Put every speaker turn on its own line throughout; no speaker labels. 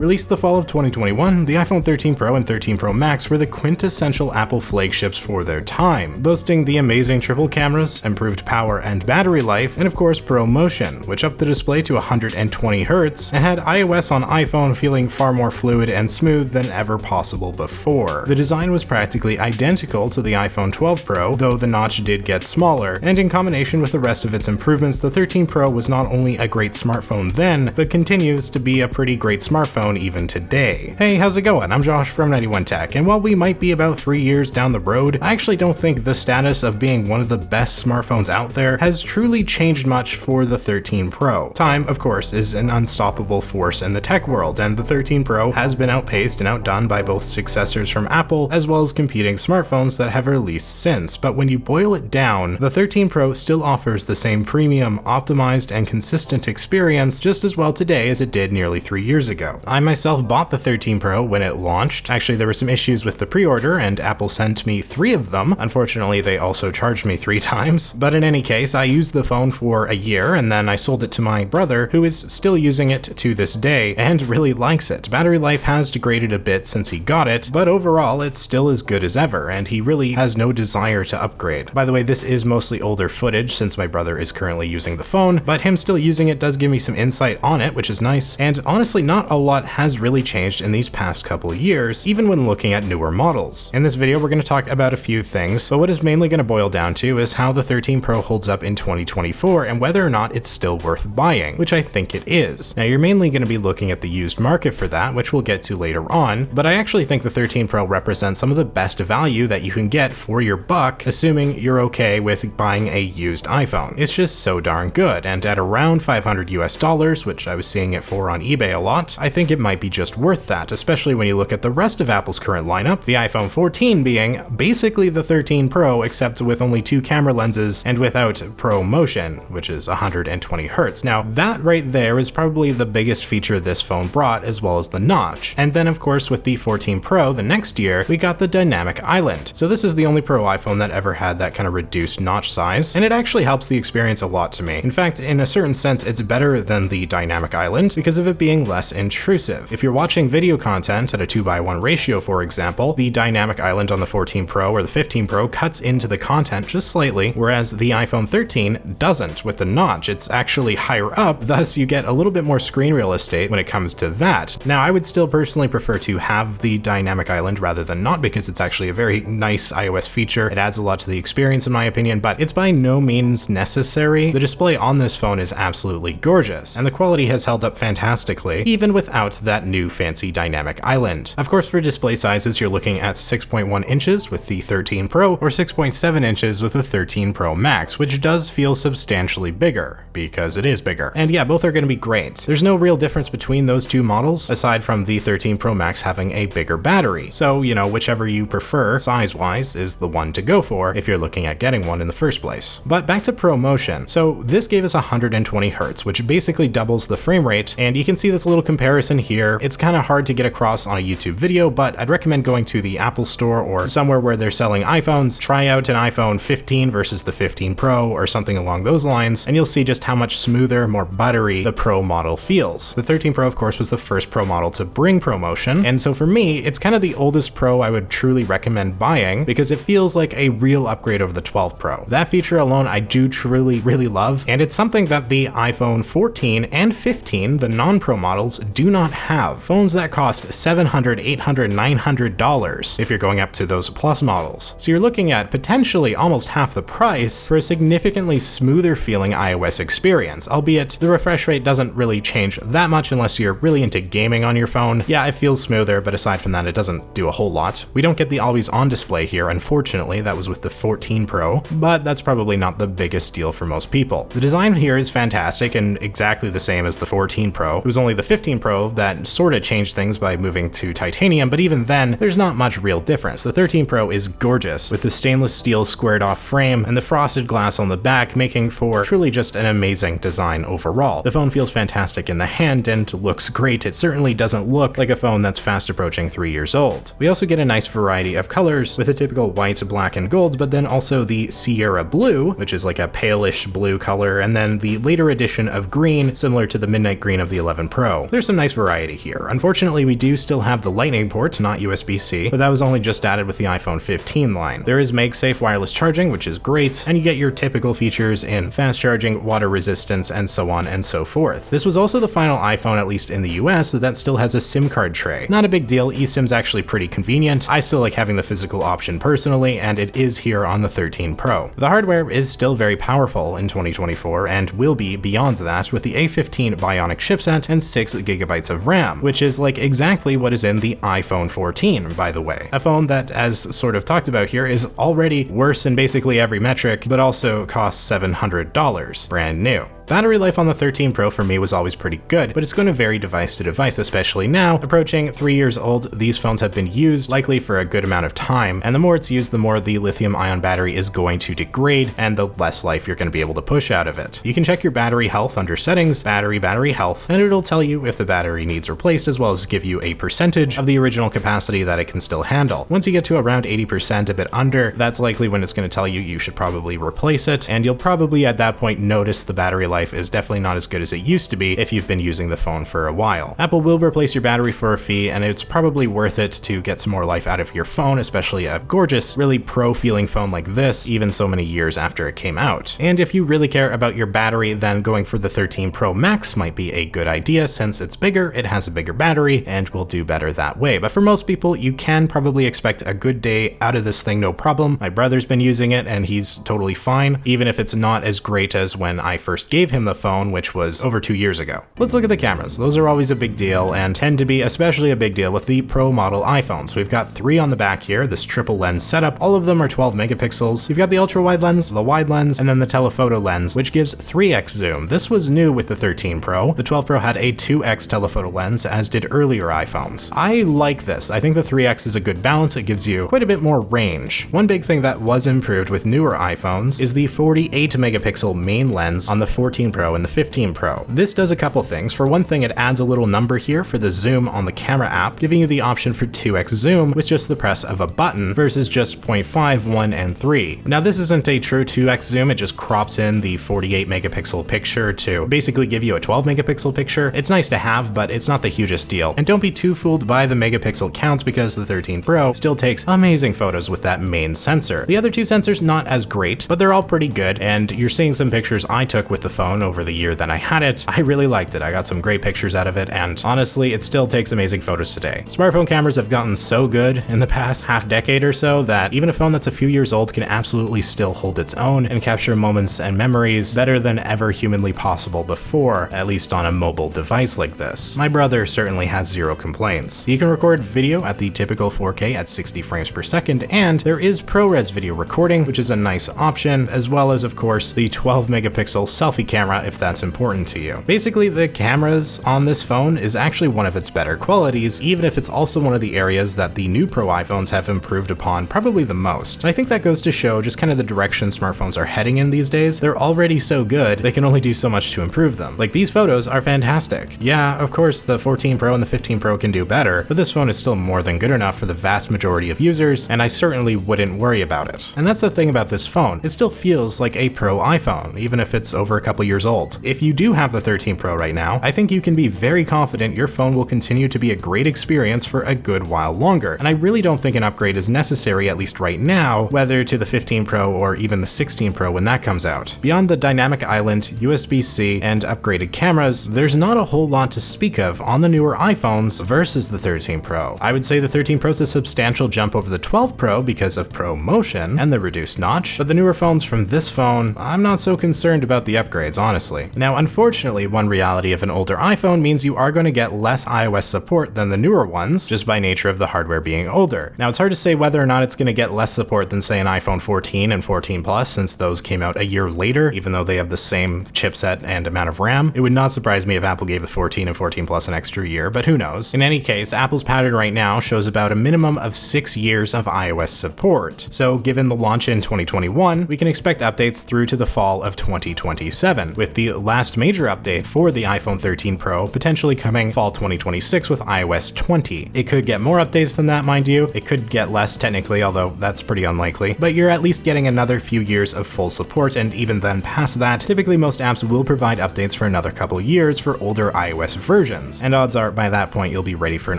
Released the fall of 2021, the iPhone 13 Pro and 13 Pro Max were the quintessential Apple flagships for their time, boasting the amazing triple cameras, improved power and battery life, and of course ProMotion, which upped the display to 120 Hz and had iOS on iPhone feeling far more fluid and smooth than ever possible before. The design was practically identical to the iPhone 12 Pro, though the notch did get smaller, and in combination with the rest of its improvements, the 13 Pro was not only a great smartphone then, but continues to be a pretty great smartphone even today. Hey, how's it going? I'm Josh from 91 Tech, and while we might be about 3 years down the road, I actually don't think the status of being one of the best smartphones out there has truly changed much for the 13 Pro. Time, of course, is an unstoppable force in the tech world, and the 13 Pro has been outpaced and outdone by both successors from Apple as well as competing smartphones that have released since. But when you boil it down, the 13 Pro still offers the same premium, optimized, and consistent experience just as well today as it did nearly 3 years ago. I myself bought the 13 Pro when it launched. Actually, there were some issues with the pre-order, and Apple sent me 3 of them. Unfortunately, they also charged me 3 times. But in any case, I used the phone for a year, and then I sold it to my brother, who is still using it to this day and really likes it. Battery life has degraded a bit since he got it, but overall it's still as good as ever, and he really has no desire to upgrade. By the way, this is mostly older footage since my brother is currently using the phone, but him still using it does give me some insight on it, which is nice. And honestly, not a lot has really changed in these past couple years, even when looking at newer models. In this video, we're going to talk about a few things, but what is mainly going to boil down to is how the 13 Pro holds up in 2024 and whether or not it's still worth buying, which I think it is. Now, you're mainly going to be looking at the used market for that, which we'll get to later on, but I actually think the 13 Pro represents some of the best value that you can get for your buck, assuming you're okay with buying a used iPhone. It's just so darn good, and at around $500 US, which I was seeing it for on eBay a lot, I think it might be just worth that, especially when you look at the rest of Apple's current lineup, the iPhone 14 being basically the 13 Pro except with only 2 camera lenses and without ProMotion, which is 120 Hz. Now, that right there is probably the biggest feature this phone brought, as well as the notch. And then of course with the 14 Pro the next year, we got the dynamic island. So this is the only Pro iPhone that ever had that kind of reduced notch size, and it actually helps the experience a lot to me. In fact, in a certain sense, it's better than the dynamic island because of it being less intrusive. If you're watching video content at a 2:1 ratio, for example, the dynamic island on the 14 Pro or the 15 Pro cuts into the content just slightly, whereas the iPhone 13 doesn't with the notch. It's actually higher up, thus you get a little bit more screen real estate when it comes to that. Now, I would still personally prefer to have the dynamic island rather than not because it's actually a very nice iOS feature. It adds a lot to the experience in my opinion, but it's by no means necessary. The display on this phone is absolutely gorgeous, and the quality has held up fantastically, even without that new fancy dynamic island. Of course, for display sizes, you're looking at 6.1 inches with the 13 Pro or 6.7 inches with the 13 Pro Max, which does feel substantially bigger, because it is bigger. And yeah, both are going to be great. There's no real difference between those two models, aside from the 13 Pro Max having a bigger battery. So, you know, whichever you prefer size-wise is the one to go for if you're looking at getting one in the first place. But back to ProMotion. So this gave us 120 Hz, which basically doubles the frame rate, and you can see this little comparison here. It's kind of hard to get across on a YouTube video, but I'd recommend going to the Apple Store or somewhere where they're selling iPhones, try out an iPhone 15 versus the 15 Pro or something along those lines, and you'll see just how much smoother, more buttery the Pro model feels. The 13 Pro, of course, was the first Pro model to bring ProMotion, and so for me, it's kind of the oldest Pro I would truly recommend buying because it feels like a real upgrade over the 12 Pro. That feature alone I do truly really love, and it's something that the iPhone 14 and 15, the non-Pro models, do not have. Phones that cost $700, $800, $900 if you're going up to those Plus models. So you're looking at potentially almost half the price for a significantly smoother feeling iOS experience, albeit the refresh rate doesn't really change that much unless you're really into gaming on your phone. Yeah, it feels smoother, but aside from that, it doesn't do a whole lot. We don't get the always on display here, unfortunately. That was with the 14 Pro, but that's probably not the biggest deal for most people. The design here is fantastic and exactly the same as the 14 Pro. It was only the 15 Pro that sort of changed things by moving to titanium, but even then, there's not much real difference. The 13 Pro is gorgeous with the stainless steel squared off frame and the frosted glass on the back, making for truly just an amazing design overall. The phone feels fantastic in the hand and looks great. It certainly doesn't look like a phone that's fast approaching 3 years old. We also get a nice variety of colors with a typical white, black, and gold, but then also the Sierra Blue, which is like a palish blue color, and then the later edition of green, similar to the midnight green of the 11 Pro. There's some nice variety variety here. Unfortunately, we do still have the Lightning port, not USB-C, but that was only just added with the iPhone 15 line. There is MagSafe wireless charging, which is great, and you get your typical features in fast charging, water resistance, and so on and so forth. This was also the final iPhone, at least in the US, that still has a SIM card tray. Not a big deal, eSIM's actually pretty convenient. I still like having the physical option personally, and it is here on the 13 Pro. The hardware is still very powerful in 2024 and will be beyond that with the A15 Bionic chipset and 6GB of RAM, which is like exactly what is in the iPhone 14, by the way. A phone that, as sort of talked about here, is already worse in basically every metric, but also costs $700, brand new. Battery life on the 13 Pro for me was always pretty good, but it's going to vary device to device, especially now. Approaching 3 years old, these phones have been used likely for a good amount of time, and the more it's used, the more the lithium-ion battery is going to degrade, and the less life you're going to be able to push out of it. You can check your battery health under Settings, Battery Health, and it'll tell you if the battery needs replaced, as well as give you a percentage of the original capacity that it can still handle. Once you get to around 80%, a bit under, that's likely when it's going to tell you you should probably replace it, and you'll probably at that point notice the battery life is definitely not as good as it used to be if you've been using the phone for a while. Apple will replace your battery for a fee, and it's probably worth it to get some more life out of your phone, especially a gorgeous, really pro-feeling phone like this, even so many years after it came out. And if you really care about your battery, then going for the 13 Pro Max might be a good idea. Since it's bigger, it has a bigger battery, and will do better that way. But for most people, you can probably expect a good day out of this thing, no problem. My brother's been using it, and he's totally fine, even if it's not as great as when I first gave him the phone, which was over 2 years ago. Let's look at the cameras. Those are always a big deal and tend to be especially a big deal with the Pro model iPhones. We've got 3 on the back here, this triple lens setup. All of them are 12 megapixels. You've got the ultra wide lens, the wide lens, and then the telephoto lens, which gives 3x zoom. This was new with the 13 Pro. The 12 Pro had a 2x telephoto lens, as did earlier iPhones. I like this. I think the 3x is a good balance. It gives you quite a bit more range. One big thing that was improved with newer iPhones is the 48 megapixel main lens on the 14 Pro and the 15 Pro. This does a couple things. For one thing, it adds a little number here for the zoom on the camera app, giving you the option for 2x zoom with just the press of a button versus just 0.5, 1, and 3. Now this isn't a true 2x zoom, it just crops in the 48 megapixel picture to basically give you a 12 megapixel picture. It's nice to have, but it's not the hugest deal. And don't be too fooled by the megapixel counts, because the 13 Pro still takes amazing photos with that main sensor. The other two sensors not as great, but they're all pretty good, and you're seeing some pictures I took with the phone over the year that I had it. I really liked it. I got some great pictures out of it, and honestly, it still takes amazing photos today. Smartphone cameras have gotten so good in the past half decade or so that even a phone that's a few years old can absolutely still hold its own and capture moments and memories better than ever humanly possible before, at least on a mobile device like this. My brother certainly has zero complaints. You can record video at the typical 4K at 60 frames per second, and there is ProRes video recording, which is a nice option, as well as, of course, the 12 megapixel selfie camera if that's important to you. Basically, the cameras on this phone is actually one of its better qualities, even if it's also one of the areas that the new Pro iPhones have improved upon probably the most. And I think that goes to show just kind of the direction smartphones are heading in these days. They're already so good, they can only do so much to improve them. Like, these photos are fantastic. Yeah, of course, the 14 Pro and the 15 Pro can do better, but this phone is still more than good enough for the vast majority of users, and I certainly wouldn't worry about it. And that's the thing about this phone. It still feels like a Pro iPhone, even if it's over a couple years old. If you do have the 13 Pro right now, I think you can be very confident your phone will continue to be a great experience for a good while longer. And I really don't think an upgrade is necessary, at least right now, whether to the 15 Pro or even the 16 Pro when that comes out. Beyond the dynamic island, USB-C, and upgraded cameras, there's not a whole lot to speak of on the newer iPhones versus the 13 Pro. I would say the 13 Pro is a substantial jump over the 12 Pro because of Pro Motion and the reduced notch, but the newer phones from this phone, I'm not so concerned about the upgrades, honestly. Now, unfortunately, one reality of an older iPhone means you are going to get less iOS support than the newer ones, just by nature of the hardware being older. Now, it's hard to say whether or not it's going to get less support than, say, an iPhone 14 and 14 Plus, since those came out a year later, even though they have the same chipset and amount of RAM. It would not surprise me if Apple gave the 14 and 14 Plus an extra year, but who knows? In any case, Apple's pattern right now shows about a minimum of 6 years of iOS support. So given the launch in 2021, we can expect updates through to the fall of 2027. 2027, with the last major update for the iPhone 13 Pro potentially coming fall 2026 with iOS 20. It could get more updates than that, mind you. It could get less technically, although that's pretty unlikely, but you're at least getting another few years of full support, and even then past that, typically most apps will provide updates for another couple years for older iOS versions, and odds are by that point you'll be ready for an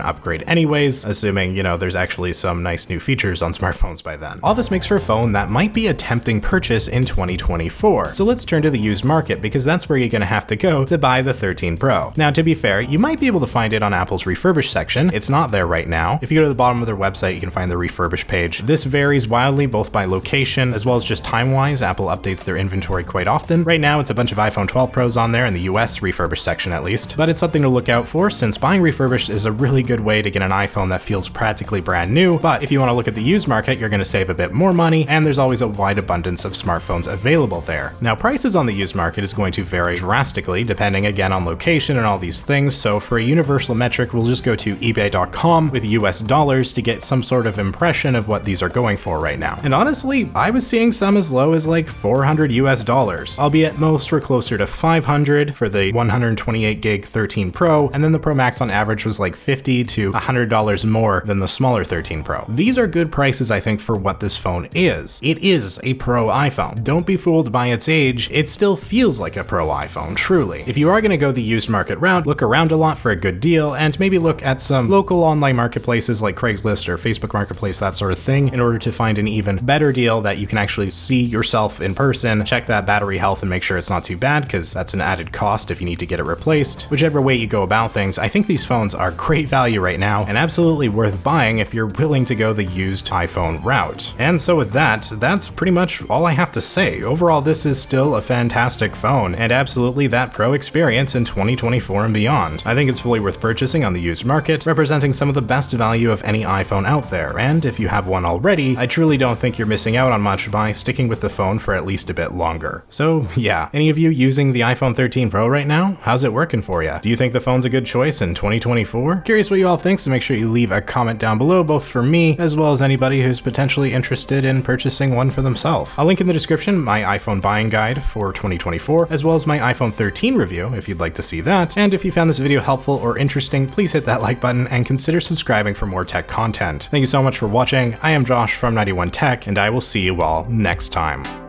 upgrade anyways, assuming, there's actually some nice new features on smartphones by then. All this makes for a phone that might be a tempting purchase in 2024. So let's turn to the used market, because that's where you're gonna have to go to buy the 13 Pro. Now, to be fair, you might be able to find it on Apple's refurbished section. It's not there right now. If you go to the bottom of their website, you can find the refurbished page. This varies wildly both by location as well as just time-wise. Apple updates their inventory quite often. Right now, it's a bunch of iPhone 12 Pros on there in the US refurbished section at least, but it's something to look out for since buying refurbished is a really good way to get an iPhone that feels practically brand new. But if you want to look at the used market, you're going to save a bit more money, and there's always a wide abundance of smartphones available there. Now, prices on the used market is going to vary drastically depending again on location and all these things, so for a universal metric, we'll just go to ebay.com with US dollars to get some sort of impression of what these are going for right now. And honestly, I was seeing some as low as like $400 US, albeit most were closer to 500 for the 128 gig 13 Pro, and then the Pro Max on average was like $50 to $100 more than the smaller 13 Pro. These are good prices, I think, for what this phone is. It is a Pro iPhone. Don't be fooled by its age. It still feels like a Pro iPhone, truly. If you are going to go the used market route, look around a lot for a good deal, and maybe look at some local online marketplaces like Craigslist or Facebook Marketplace, that sort of thing, in order to find an even better deal that you can actually see yourself in person, check that battery health and make sure it's not too bad, because that's an added cost if you need to get it replaced. Whichever way you go about things, I think these phones are great value right now and absolutely worth buying if you're willing to go the used iPhone route. And so with that, that's pretty much all I have to say. Overall, this is still a fantastic phone and absolutely that Pro experience in 2024 and beyond. I think it's fully worth purchasing on the used market, representing some of the best value of any iPhone out there, and if you have one already, I truly don't think you're missing out on much by sticking with the phone for at least a bit longer. So yeah, any of you using the iPhone 13 Pro right now? How's it working for you? Do you think the phone's a good choice in 2024? Curious what you all think, so make sure you leave a comment down below, both for me as well as anybody who's potentially interested in purchasing one for themselves. I'll link in the description my iPhone buying guide for 2024, as well as my iPhone 13 review if you'd like to see that. And if you found this video helpful or interesting, please hit that like button and consider subscribing for more tech content. Thank you so much for watching. I am Josh from 91 Tech, and I will see you all next time.